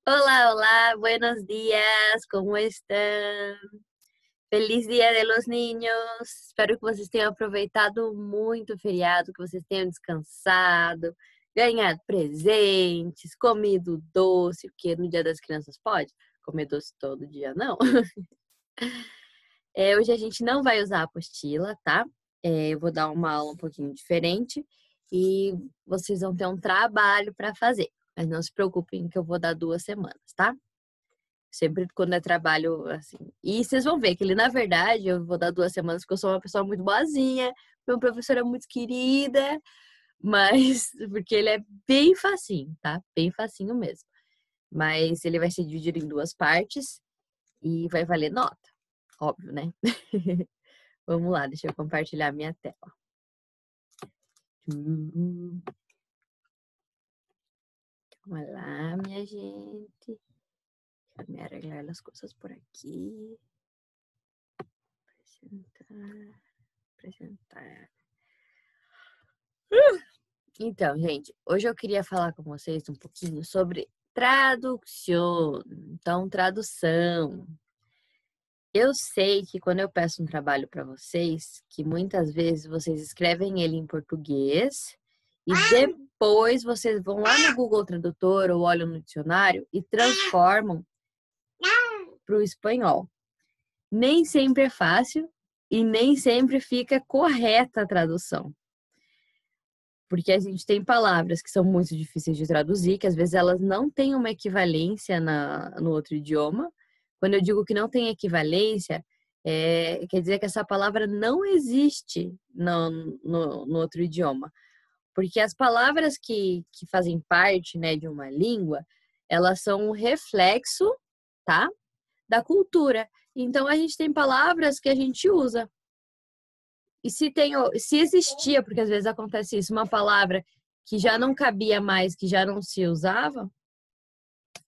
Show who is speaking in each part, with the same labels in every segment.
Speaker 1: Olá, olá, buenos dias, como estão? Feliz Dia de los Niños! Espero que vocês tenham aproveitado muito o feriado, que vocês tenham descansado, ganhado presentes, comido doce, porque no Dia das Crianças pode comer doce todo dia, não. Hoje a gente não vai usar a apostila, tá? Eu vou dar uma aula um pouquinho diferente e vocês vão ter um trabalho para fazer. Mas não se preocupem que eu vou dar 2 semanas, tá? Sempre quando é trabalho, assim. E vocês vão ver que ele, na verdade, eu vou dar 2 semanas porque eu sou uma pessoa muito boazinha, meu professor é muito querida, mas porque ele é bem facinho, tá? Bem facinho mesmo. Mas ele vai ser dividido em 2 partes e vai valer nota, óbvio, né? Vamos lá, deixa eu compartilhar minha tela. Calma lá, minha gente. Deixa eu me arreglar as coisas por aqui. Apresentar. Então, gente, hoje eu queria falar com vocês um pouquinho sobre tradução. Então, tradução. Eu sei que quando eu peço um trabalho para vocês, que muitas vezes vocês escrevem ele em português e depois vocês vão lá no Google Tradutor ou olham no dicionário e transformam para o espanhol. Nem sempre é fácil e nem sempre fica correta a tradução. Porque a gente tem palavras que são muito difíceis de traduzir, que às vezes elas não têm uma equivalência no outro idioma. Quando eu digo que não tem equivalência, quer dizer que essa palavra não existe no outro idioma. Porque as palavras que fazem parte, né, de uma língua, elas são um reflexo, tá, da cultura. Então, a gente tem palavras que a gente usa. E se existia, porque às vezes acontece isso, uma palavra que já não cabia mais, que já não se usava,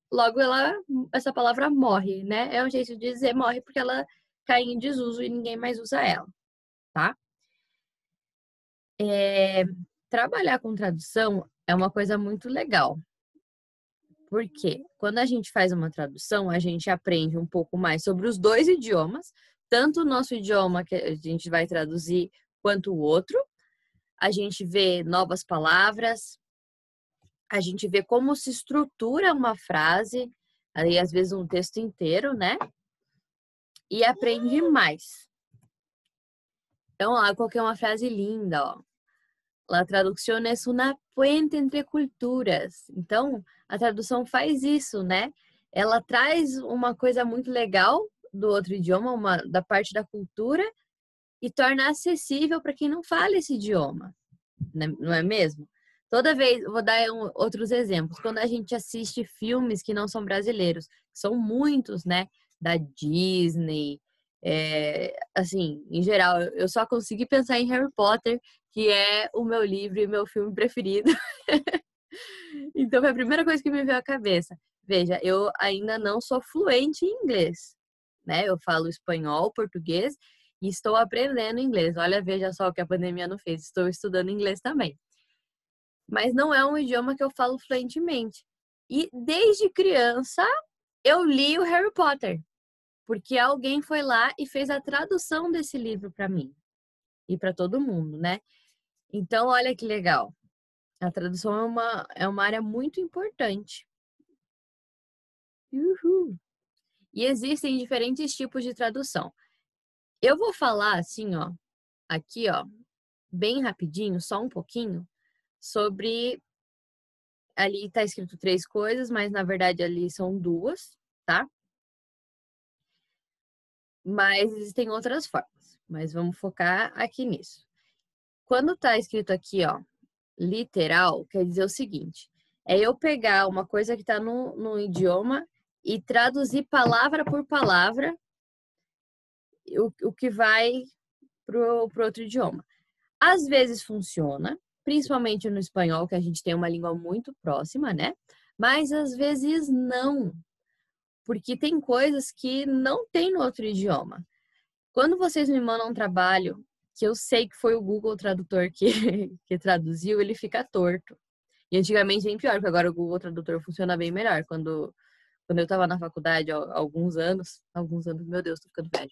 Speaker 1: logo essa palavra morre, né? É um jeito de dizer morre porque ela cai em desuso e ninguém mais usa ela, tá? Trabalhar com tradução é uma coisa muito legal. Porque quando a gente faz uma tradução, a gente aprende um pouco mais sobre os dois idiomas, tanto o nosso idioma que a gente vai traduzir, quanto o outro. A gente vê novas palavras, a gente vê como se estrutura uma frase, aí às vezes um texto inteiro, né? E aprende mais. Então, lá coloquei uma frase linda, ó. La traducción es una puente entre culturas. Então, a tradução faz isso, né? Ela traz uma coisa muito legal do outro idioma, da parte da cultura, e torna acessível para quem não fala esse idioma, né? Não é mesmo? Toda vez, vou dar outros exemplos. Quando a gente assiste filmes que não são brasileiros, são muitos, né? Da Disney, assim, em geral, eu só consegui pensar em Harry Potter, que é o meu livro e meu filme preferido. Então, foi a primeira coisa que me veio à cabeça. Veja, eu ainda não sou fluente em inglês, né? Eu falo espanhol, português e estou aprendendo inglês. Olha, veja só o que a pandemia não fez. Estou estudando inglês também. Mas não é um idioma que eu falo fluentemente. E desde criança eu li o Harry Potter, porque alguém foi lá e fez a tradução desse livro para mim e para todo mundo, né? Então, olha que legal. A tradução é uma área muito importante. Uhul. E existem diferentes tipos de tradução. Eu vou falar assim, ó, aqui, ó, bem rapidinho, só um pouquinho, sobre. Ali tá escrito 3 coisas, mas na verdade ali são 2, tá? Mas existem outras formas. Mas vamos focar aqui nisso. Quando tá escrito aqui, ó, literal, quer dizer o seguinte: é eu pegar uma coisa que tá no idioma e traduzir palavra por palavra o que vai pro outro idioma. Às vezes funciona, principalmente no espanhol, que a gente tem uma língua muito próxima, né? Mas às vezes não, porque tem coisas que não tem no outro idioma. Quando vocês me mandam um trabalho que eu sei que foi o Google Tradutor que traduziu, ele fica torto. E antigamente bem pior, porque agora o Google Tradutor funciona bem melhor. Quando quando eu estava na faculdade há alguns anos, meu Deus, tô ficando velho.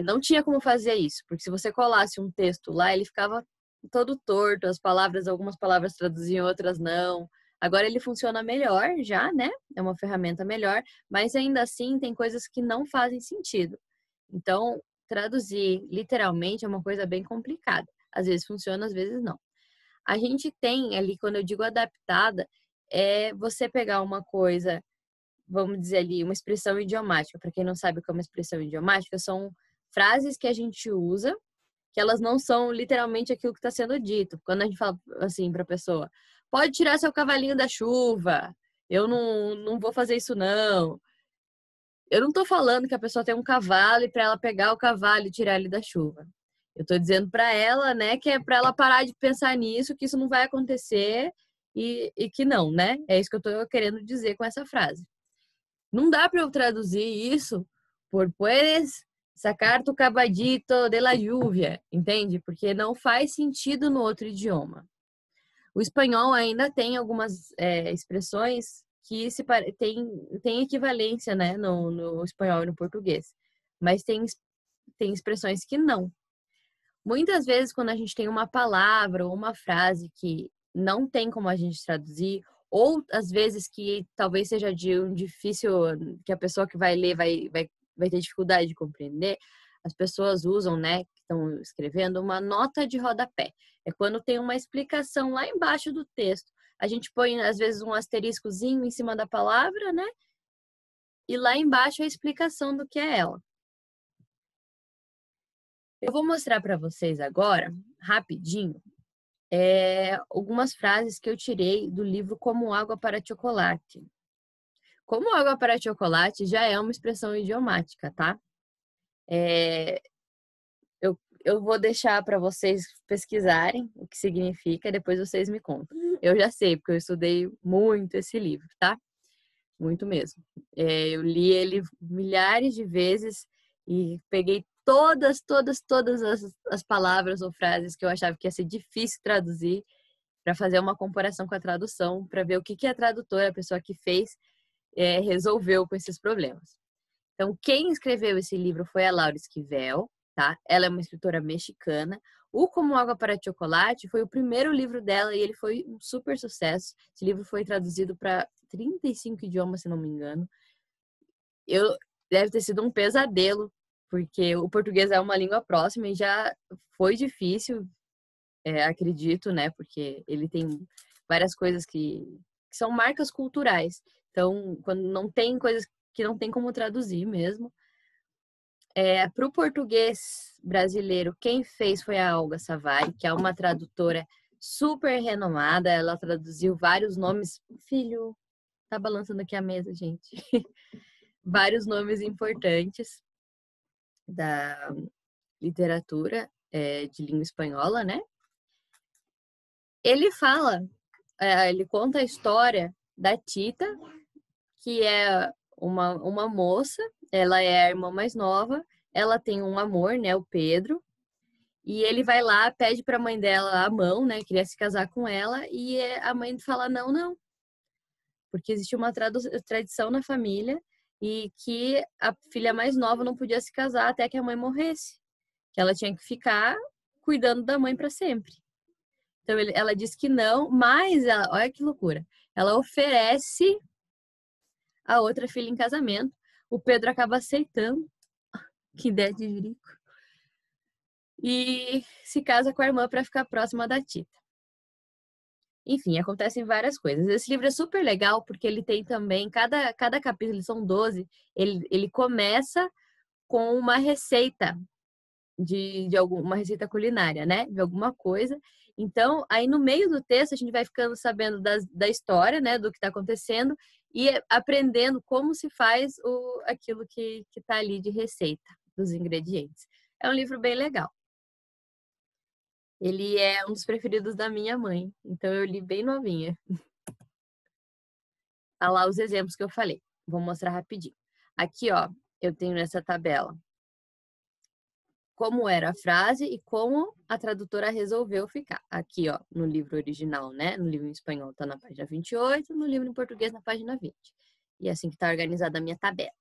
Speaker 1: Não tinha como fazer isso, porque se você colasse um texto lá, ele ficava todo torto, algumas palavras traduziam, outras não. Agora ele funciona melhor já, né? É uma ferramenta melhor, mas ainda assim tem coisas que não fazem sentido. Então, traduzir literalmente é uma coisa bem complicada. Às vezes funciona, às vezes não. A gente tem ali, quando eu digo adaptada, é você pegar uma coisa, vamos dizer ali, uma expressão idiomática. Para quem não sabe o que é uma expressão idiomática, são frases que a gente usa, que elas não são literalmente aquilo que está sendo dito. Quando a gente fala assim para a pessoa, pode tirar seu cavalinho da chuva, eu não vou fazer isso não. Eu não estou falando que a pessoa tem um cavalo e para ela pegar o cavalo e tirar ele da chuva. Eu estou dizendo para ela, né, que é para ela parar de pensar nisso, que isso não vai acontecer e que não, né? É isso que eu estou querendo dizer com essa frase. Não dá para eu traduzir isso por puedes sacar tu caballito de la lluvia, entende? Porque não faz sentido no outro idioma. O espanhol ainda tem algumas expressões que tem equivalência, né, no espanhol e no português, mas tem expressões que não. Muitas vezes, quando a gente tem uma palavra ou uma frase que não tem como a gente traduzir, ou às vezes que talvez seja de um difícil, que a pessoa que vai ler vai ter dificuldade de compreender, as pessoas usam, né, que estão escrevendo, uma nota de rodapé. É quando tem uma explicação lá embaixo do texto. A gente põe, às vezes, um asteriscozinho em cima da palavra, né? E lá embaixo a explicação do que é ela. Eu vou mostrar para vocês agora, rapidinho, algumas frases que eu tirei do livro Como Água para Chocolate. Como água para chocolate já é uma expressão idiomática, tá? Eu vou deixar para vocês pesquisarem o que significa, depois vocês me contam. Eu já sei, porque eu estudei muito esse livro, tá? Muito mesmo. Eu li ele milhares de vezes e peguei todas as palavras ou frases que eu achava que ia ser difícil traduzir para fazer uma comparação com a tradução, para ver o que a tradutora, a pessoa que fez, resolveu com esses problemas. Então, quem escreveu esse livro foi a Laura Esquivel, tá? Ela é uma escritora mexicana. O Como Água para Chocolate foi o primeiro livro dela e ele foi um super sucesso. Esse livro foi traduzido para 35 idiomas, se não me engano. Deve ter sido um pesadelo, porque o português é uma língua próxima e já foi difícil, acredito, né? Porque ele tem várias coisas que são marcas culturais. Então, quando não tem coisas que não tem como traduzir mesmo. Para o português brasileiro, quem fez foi a Olga Savary, que é uma tradutora super renomada. Ela traduziu vários nomes. Filho, tá balançando aqui a mesa, gente. Vários nomes importantes da literatura de língua espanhola, né? Ele conta a história da Tita, que é uma moça, ela é a irmã mais nova, ela tem um amor, né, o Pedro, e ele vai lá, pede para a mãe dela a mão, né, queria se casar com ela, e a mãe fala não, não, porque existe uma tradição na família e que a filha mais nova não podia se casar até que a mãe morresse, que ela tinha que ficar cuidando da mãe para sempre. Então ela diz que não, mas olha que loucura, ela oferece a outra filha em casamento. O Pedro acaba aceitando, que ideia de jirico, e se casa com a irmã para ficar próxima da Tita. Enfim, acontecem várias coisas. Esse livro é super legal porque ele tem também, cada capítulo, são 12, ele começa com uma receita de alguma receita culinária, né? De alguma coisa. Então, aí no meio do texto a gente vai ficando sabendo da história, né? Do que está acontecendo e aprendendo como se faz aquilo que está ali de receita, dos ingredientes. É um livro bem legal. Ele é um dos preferidos da minha mãe, então eu li bem novinha. Olha lá os exemplos que eu falei. Vou mostrar rapidinho. Aqui, ó, eu tenho nessa tabela como era a frase e como a tradutora resolveu ficar. Aqui, ó, no livro original, né? No livro em espanhol tá na página 28, no livro em português na página 20. E é assim que está organizada a minha tabela.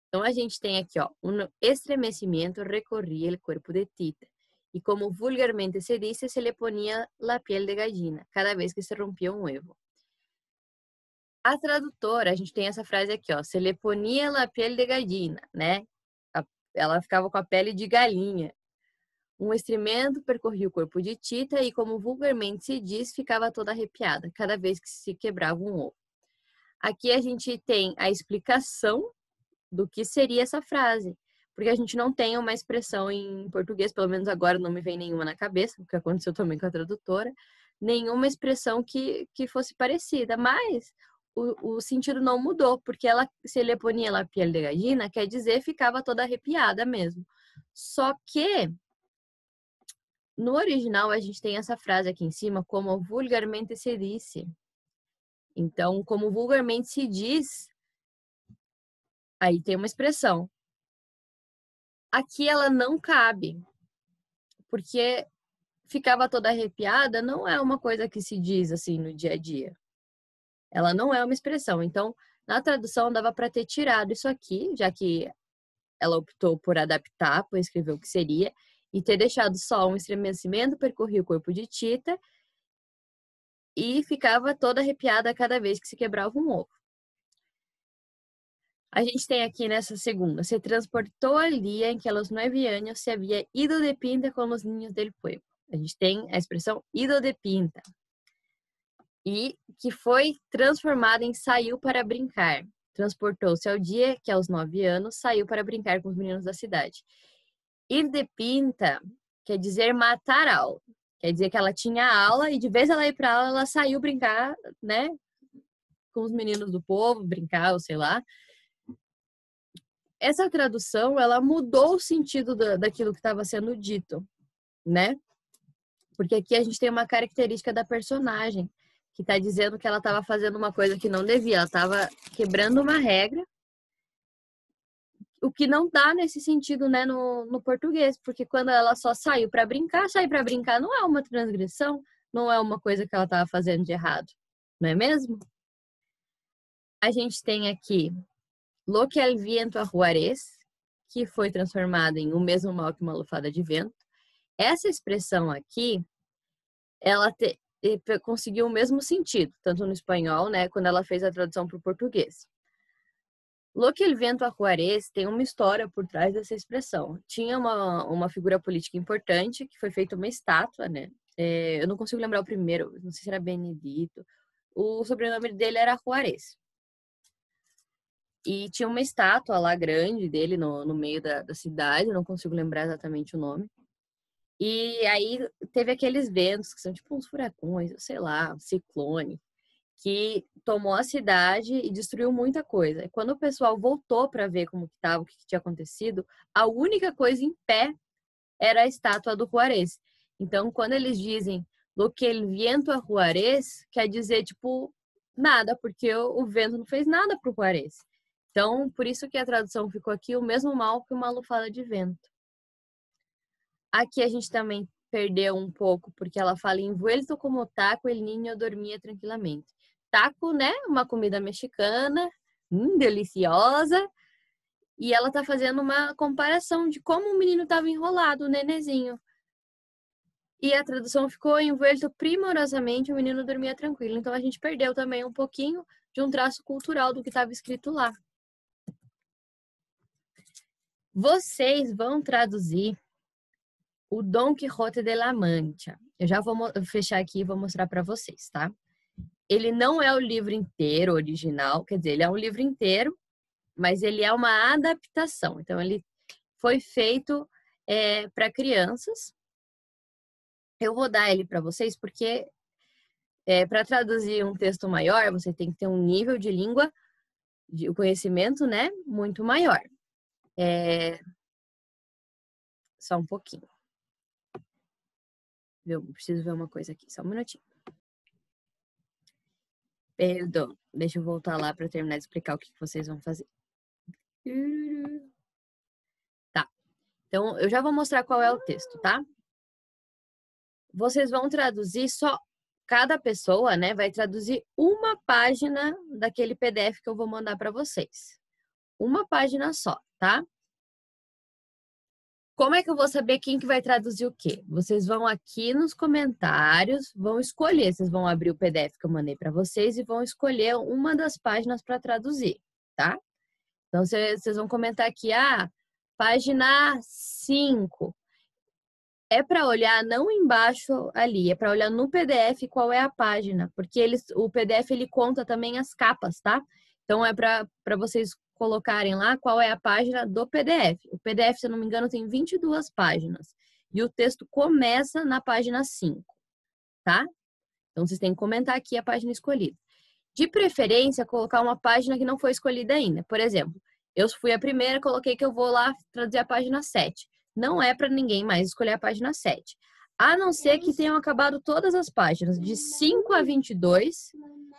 Speaker 1: Então, a gente tem aqui, ó, um estremecimento recorria el cuerpo de Tita. E como vulgarmente se dice, se le ponía la piel de gallina, cada vez que se rompia um huevo. A tradutora, a gente tem essa frase aqui, ó, se le ponía la piel de gallina, né? Ela ficava com a pele de galinha. Um estremento percorria o corpo de Tita e, como vulgarmente se diz, ficava toda arrepiada, cada vez que se quebrava um ovo. Aqui a gente tem a explicação do que seria essa frase, porque a gente não tem uma expressão em português, pelo menos agora não me vem nenhuma na cabeça, o que aconteceu também com a tradutora, nenhuma expressão que fosse parecida, mas o sentido não mudou, porque ela, se le ponía la piel de gallina, quer dizer, ficava toda arrepiada mesmo. Só que no original a gente tem essa frase aqui em cima, como vulgarmente se disse. Então, como vulgarmente se diz, aí tem uma expressão. Aqui ela não cabe, porque ficava toda arrepiada não é uma coisa que se diz assim no dia a dia. Ela não é uma expressão. Então, na tradução dava para ter tirado isso aqui, já que ela optou por adaptar, por escrever o que seria, e ter deixado só um estremecimento percorria o corpo de Tita e ficava toda arrepiada cada vez que se quebrava um ovo. A gente tem aqui nessa segunda, se transportou al día en que a los 9 años se había ido de pinta con los niños del pueblo. A gente tem a expressão ido de pinta. E que foi transformada em saiu para brincar. Transportou-se ao dia que aos 9 anos saiu para brincar com os meninos da cidade. Ir de pinta quer dizer matar aula. Quer dizer que ela tinha aula e de vez ela ir para aula, ela saiu brincar, né? Com os meninos do povo, brincar ou sei lá. Essa tradução, ela mudou o sentido daquilo que estava sendo dito, né? Porque aqui a gente tem uma característica da personagem, que está dizendo que ela estava fazendo uma coisa que não devia, ela estava quebrando uma regra, o que não dá nesse sentido, né, no português, porque quando ela só saiu para brincar, sair para brincar não é uma transgressão, não é uma coisa que ela estava fazendo de errado, não é mesmo? A gente tem aqui Lo que el viento ajuarez, que foi transformado em o mesmo mal que uma lufada de vento. Essa expressão aqui, ela conseguiu o mesmo sentido, tanto no espanhol, né, quando ela fez a tradução para o português. Lo que el viento ajuarez tem uma história por trás dessa expressão. Tinha uma figura política importante, que foi feita uma estátua, né? Eu não consigo lembrar o primeiro, não sei se era Benedito. O sobrenome dele era Juarez. E tinha uma estátua lá grande dele no meio da cidade, eu não consigo lembrar exatamente o nome. E aí teve aqueles ventos que são tipo uns furacões, sei lá, um ciclone, que tomou a cidade e destruiu muita coisa. E quando o pessoal voltou para ver como que estava, o que tinha acontecido, a única coisa em pé era a estátua do Juarez. Então, quando eles dizem lo que el viento a Juarez, quer dizer, tipo, nada, porque o vento não fez nada pro Juarez. Então, por isso que a tradução ficou aqui, o mesmo mal que uma lufada de vento. Aqui a gente também perdeu um pouco, porque ela fala envuelto como taco, el niño dormia tranquilamente. Taco, né? Uma comida mexicana, deliciosa. E ela tá fazendo uma comparação de como o menino estava enrolado, o nenezinho. E a tradução ficou envuelto primorosamente, o menino dormia tranquilo. Então a gente perdeu também um pouquinho de um traço cultural do que estava escrito lá. Vocês vão traduzir o Dom Quixote de la Mancha. Eu já vou fechar aqui e vou mostrar para vocês, tá? Ele não é o livro inteiro original, quer dizer, ele é um livro inteiro, mas ele é uma adaptação. Então, ele foi feito para crianças. Eu vou dar ele para vocês porque para traduzir um texto maior, você tem que ter um nível de língua, de conhecimento, né, muito maior. Só um pouquinho. Eu preciso ver uma coisa aqui, só um minutinho. Perdão, deixa eu voltar lá para terminar de explicar o que vocês vão fazer. Tá, então eu já vou mostrar qual é o texto, tá? Vocês vão traduzir só cada pessoa, né, vai traduzir uma página daquele PDF que eu vou mandar para vocês. Uma página só, tá? Como é que eu vou saber quem que vai traduzir o quê? Vocês vão aqui nos comentários, vão escolher, vocês vão abrir o PDF que eu mandei para vocês e vão escolher uma das páginas para traduzir, tá? Então, vocês vão comentar aqui, página 5. É para olhar não embaixo ali, é para olhar no PDF qual é a página, porque o PDF ele conta também as capas, tá? Então, é para vocês colocarem lá qual é a página do PDF. O PDF, se eu não me engano, tem 22 páginas. E o texto começa na página 5, tá? Então, vocês têm que comentar aqui a página escolhida. De preferência, colocar uma página que não foi escolhida ainda. Por exemplo, eu fui a primeira, coloquei que eu vou lá traduzir a página 7. Não é para ninguém mais escolher a página 7. A não ser que tenham acabado todas as páginas, de 5 a 22,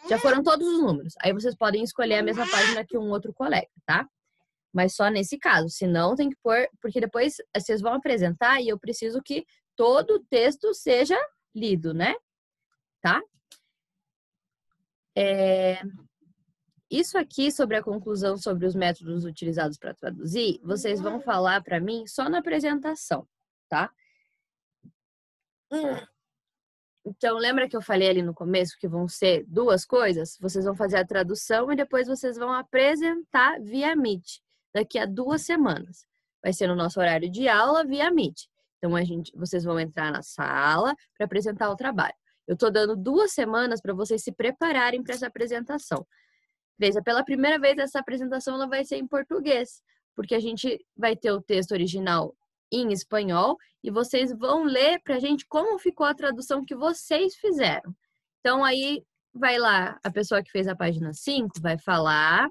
Speaker 1: já foram todos os números. Aí vocês podem escolher a mesma página que um outro colega, tá? Mas só nesse caso, senão tem que pôr, porque depois vocês vão apresentar e eu preciso que todo o texto seja lido, né? Tá? Isso aqui sobre a conclusão sobre os métodos utilizados para traduzir, vocês vão falar para mim só na apresentação, tá? Então, lembra que eu falei ali no começo que vão ser duas coisas? Vocês vão fazer a tradução e depois vocês vão apresentar via Meet, daqui a 2 semanas. Vai ser no nosso horário de aula via Meet. Então, vocês vão entrar na sala para apresentar o trabalho. Eu estou dando 2 semanas para vocês se prepararem para essa apresentação. Veja, pela primeira vez essa apresentação ela vai ser em português, porque a gente vai ter o texto original em espanhol e vocês vão ler pra gente como ficou a tradução que vocês fizeram. Então aí vai lá, a pessoa que fez a página 5 vai falar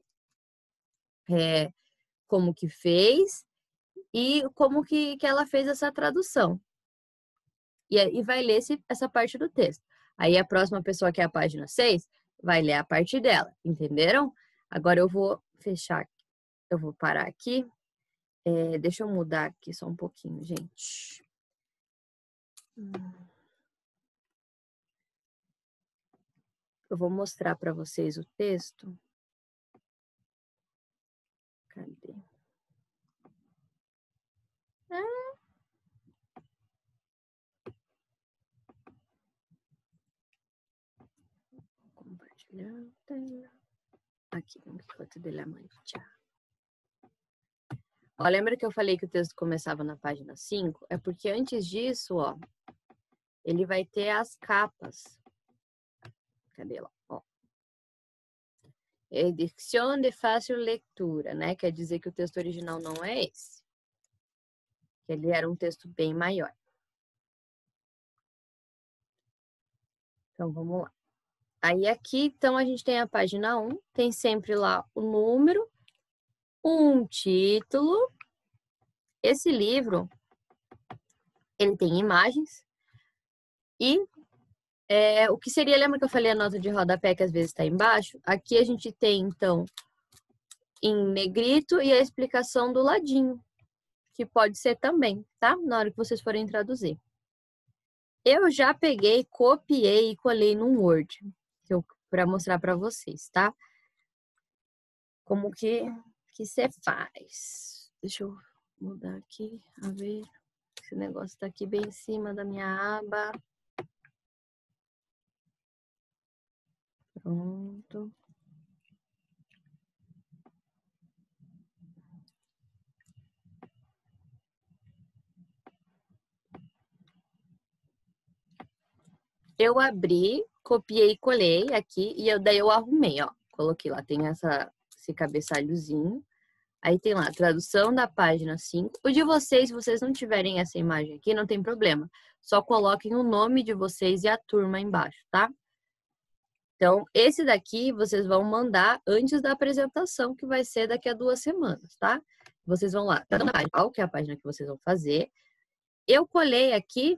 Speaker 1: como que fez e como que ela fez essa tradução. E vai ler essa parte do texto. Aí a próxima pessoa, que é a página 6, vai ler a parte dela, entenderam? Agora eu vou fechar, eu vou parar aqui. Deixa eu mudar aqui só um pouquinho, gente. Eu vou mostrar para vocês o texto. Cadê? Compartilhar. Aqui, no Quijote de la Mancha. Ó, lembra que eu falei que o texto começava na página 5? É porque antes disso, ó, ele vai ter as capas. Cadê lá? Ó. Edição de fácil leitura, né? Quer dizer que o texto original não é esse. Ele era um texto bem maior. Então, vamos lá. Aí aqui, então, a gente tem a página 1, tem sempre lá o número, um título. Esse livro, ele tem imagens e o que seria, lembra que eu falei a nota de rodapé que às vezes está embaixo? Aqui a gente tem, então, em negrito e a explicação do ladinho, que pode ser também, tá? Na hora que vocês forem traduzir. Eu já peguei, copiei e colei no Word, para mostrar para vocês, tá? Como que você faz. Deixa eu mudar aqui, a ver. Esse negócio tá aqui bem em cima da minha aba. Pronto. Eu abri, copiei e colei aqui e daí eu arrumei, ó. Coloquei lá, tem esse cabeçalhozinho. Aí tem lá, tradução da página 5. O de vocês, se vocês não tiverem essa imagem aqui, não tem problema. Só coloquem o nome de vocês e a turma embaixo, tá? Então, esse daqui vocês vão mandar antes da apresentação, que vai ser daqui a 2 semanas, tá? Vocês vão lá, tá na página, que é a página que vocês vão fazer. Eu colei aqui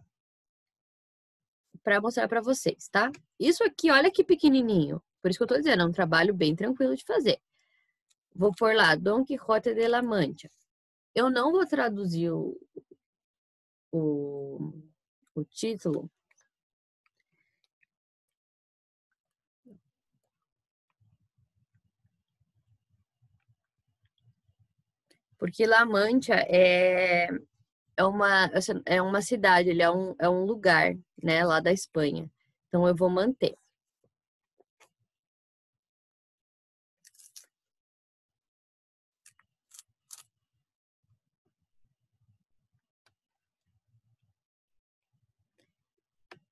Speaker 1: para mostrar para vocês, tá? Isso aqui, olha que pequenininho. Por isso que eu tô dizendo, é um trabalho bem tranquilo de fazer. Vou pôr lá, Don Quijote de la Mancha. Eu não vou traduzir o título, Porque La Mancha é uma cidade, ele é um lugar, né, lá da Espanha. Então eu vou manter.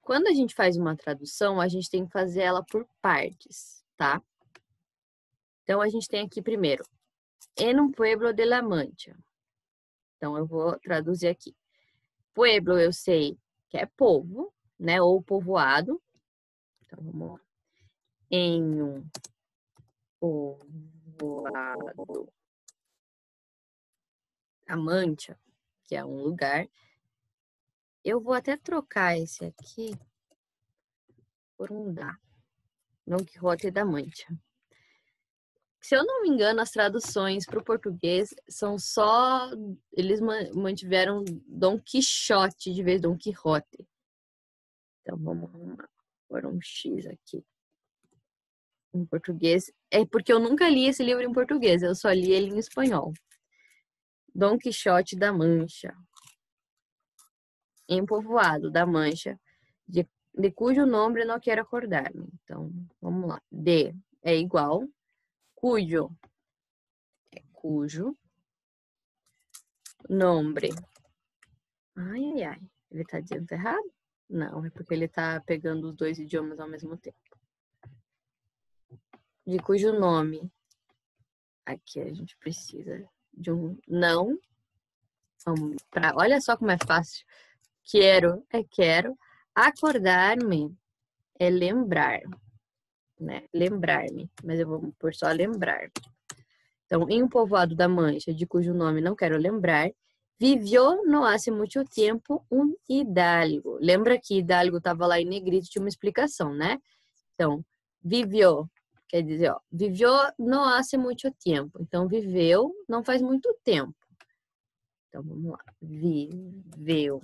Speaker 1: Quando a gente faz uma tradução, a gente tem que fazer ela por partes, tá? Então a gente tem aqui primeiro, en un pueblo de La Mancha. Então eu vou traduzir aqui. Pueblo eu sei que é povo, né, ou povoado. Então vamos lá. Em um povoado da Mancha, que é um lugar. Eu vou até trocar esse aqui por um da. Don Quixote da Mancha. Se eu não me engano, as traduções para o português são só... Eles mantiveram Don Quixote de vez de Don Quixote. Então, vamos pôr um X aqui. Em português. É porque eu nunca li esse livro em português. Eu só li ele em espanhol. Don Quixote da Mancha. Em povoado da Mancha. De cujo nome não quero acordar-me. Então, vamos lá. De é igual. Cujo é cujo. Nome. Ai, ai, ai. Ele tá dizendo errado? Não, é porque ele tá pegando os dois idiomas ao mesmo tempo. De cujo nome. Aqui a gente precisa de um não. Vamos pra... Olha só como é fácil. Quero é quero. Acordar-me é lembrar. Né? Lembrar-me. Mas eu vou pôr só lembrar. Então, em um povoado da Mancha, de cujo nome não quero lembrar, vivió no hace muito tempo um hidalgo. Lembra que hidalgo estava lá em negrito, tinha uma explicação, né? Então, vivió, quer dizer, ó, vivió no hace muito tempo. Então, viveu não faz muito tempo. Então, vamos lá. Viveu.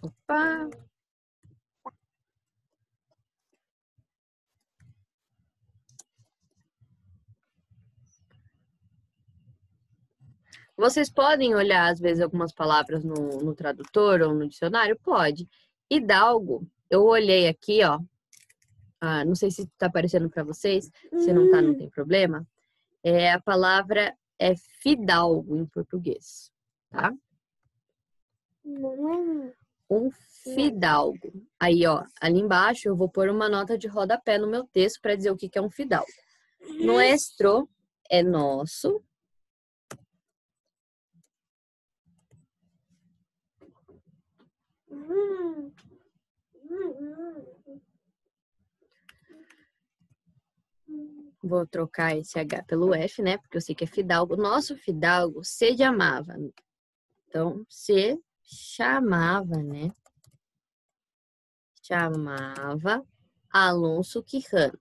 Speaker 1: Opa! Vocês podem olhar, às vezes, algumas palavras no tradutor ou no dicionário? Pode. Hidalgo, eu olhei aqui, ó. Ah, não sei se está aparecendo para vocês. Se não tá, não tem problema. A palavra é fidalgo em português, tá? Um fidalgo. Aí, ó, ali embaixo eu vou pôr uma nota de rodapé no meu texto para dizer o que é um fidalgo. Nuestro é nosso. Vou trocar esse H pelo F, né? Porque eu sei que é fidalgo. Nosso fidalgo se chamava. Então, se chamava, né? Chamava Alonso Quijano.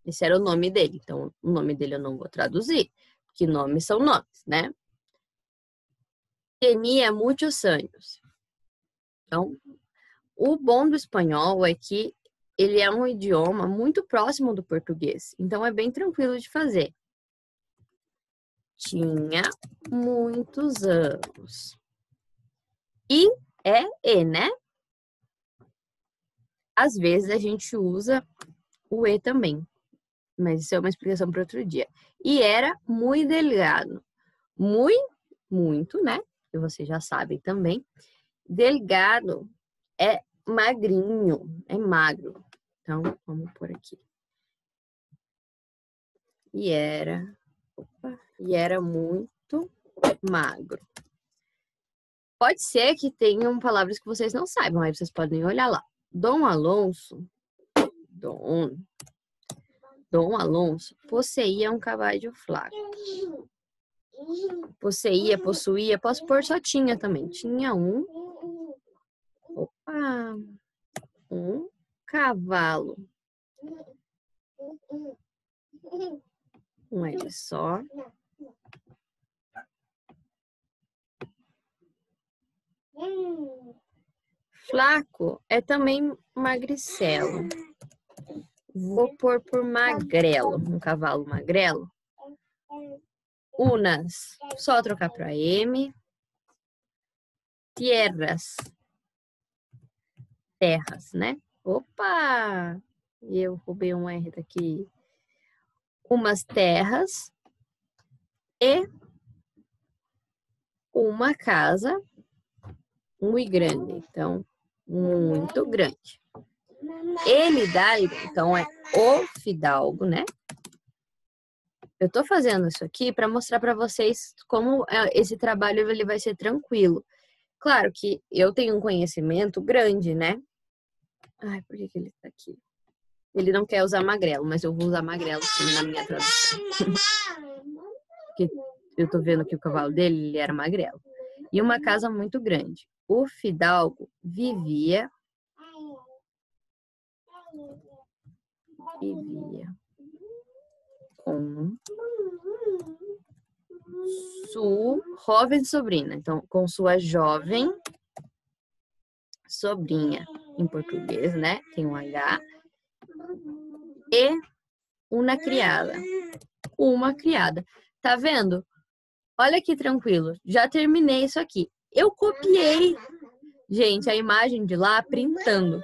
Speaker 1: Esse era o nome dele. Então, o nome dele eu não vou traduzir, porque nomes são nomes, né? Tinha muitos anos. Então, o bom do espanhol é que ele é um idioma muito próximo do português. Então, é bem tranquilo de fazer. Tinha muitos anos. E, né? Às vezes a gente usa o E também. Mas isso é uma explicação para outro dia. E era muito delgado. Muito, né? Que vocês já sabem também. Delgado é magrinho, é magro. Então, vamos por aqui. E era muito magro. Pode ser que tenham palavras que vocês não saibam, aí vocês podem olhar lá. Dom Alonso possuía um cavalo flaco. Possuía, posso pôr só tinha também. Tinha um cavalo. Um L só. Flaco é também magricelo. Vou pôr por magrelo. Um cavalo magrelo. unas, só trocar para M. Tierras, terras, né? Opa! Eu roubei um R daqui. Umas terras e uma casa muito grande. Então, muito grande. El hidalgo, então é o fidalgo, né? Eu tô fazendo isso aqui para mostrar para vocês como esse trabalho ele vai ser tranquilo. Claro que eu tenho um conhecimento grande, né? Ai, por que ele tá aqui? Ele não quer usar magrelo, mas eu vou usar magrelo sim na minha tradução. Porque eu tô vendo que o cavalo dele ele era magrelo. E uma casa muito grande. O fidalgo vivia com sua jovem sobrinha. Então, com sua jovem sobrinha. Em português, né? Tem um H. E uma criada. Uma criada. Tá vendo? Olha que tranquilo. Já terminei isso aqui. Eu copiei, gente, a imagem de lá printando.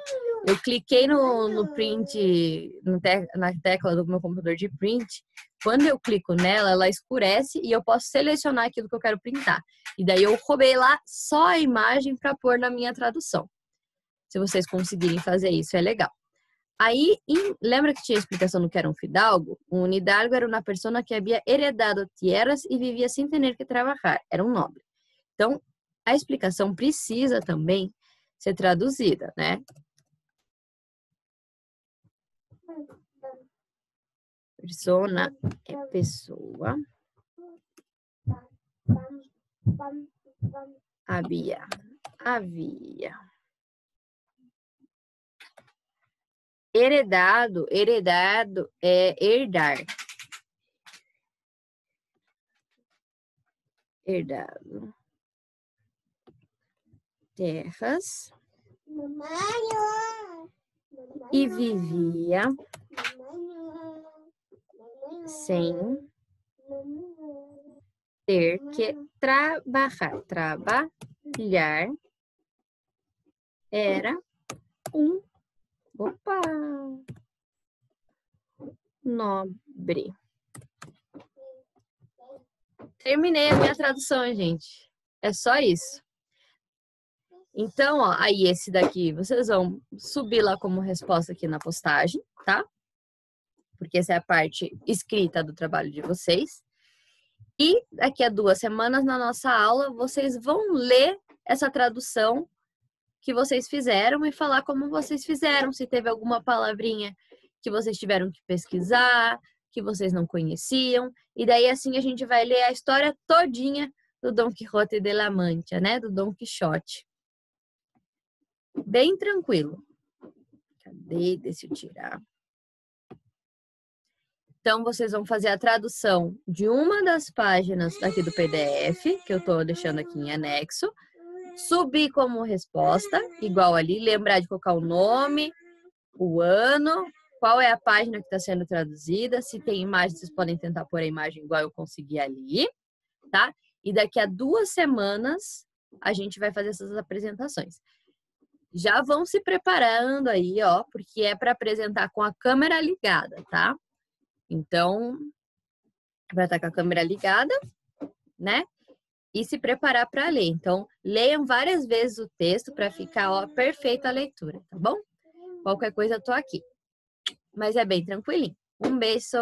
Speaker 1: Eu cliquei no print, na tecla do meu computador de print. Quando eu clico nela, ela escurece e eu posso selecionar aquilo que eu quero printar. E daí eu roubei lá só a imagem para pôr na minha tradução. Se vocês conseguirem fazer isso, é legal. Aí, lembra que tinha a explicação do que era um fidalgo? Um hidalgo era uma pessoa que havia heredado tierras e vivia sem ter que trabalhar. Era um nobre. Então, a explicação precisa também ser traduzida, né? Persona é pessoa. Havia. Heredado é herdar. Herdado. Terras. E vivia sem ter que trabalhar. Trabalhar era um nobre. Terminei a minha tradução, gente. É só isso. Então, ó, aí esse daqui, vocês vão subir lá como resposta aqui na postagem, tá? Porque essa é a parte escrita do trabalho de vocês. E daqui a 2 semanas, na nossa aula, vocês vão ler essa tradução que vocês fizeram e falar como vocês fizeram, se teve alguma palavrinha que vocês tiveram que pesquisar, que vocês não conheciam. E daí, assim, a gente vai ler a história todinha do Dom Quixote de la Mancha, né? Do Dom Quixote. Bem tranquilo. Cadê? Deixa eu tirar. Então, vocês vão fazer a tradução de uma das páginas aqui do PDF, que eu tô deixando aqui em anexo. Subir como resposta, igual ali. Lembrar de colocar o nome, o ano, qual é a página que está sendo traduzida. Se tem imagem, vocês podem tentar pôr a imagem igual eu consegui ali, tá? E daqui a 2 semanas, a gente vai fazer essas apresentações. Já vão se preparando aí, ó, porque é para apresentar com a câmera ligada, tá? Então, vai estar com a câmera ligada, né? E se preparar para ler. Então, leiam várias vezes o texto para ficar, ó, perfeita a leitura, tá bom? Qualquer coisa eu tô aqui. Mas é bem tranquilinho. Um beijo!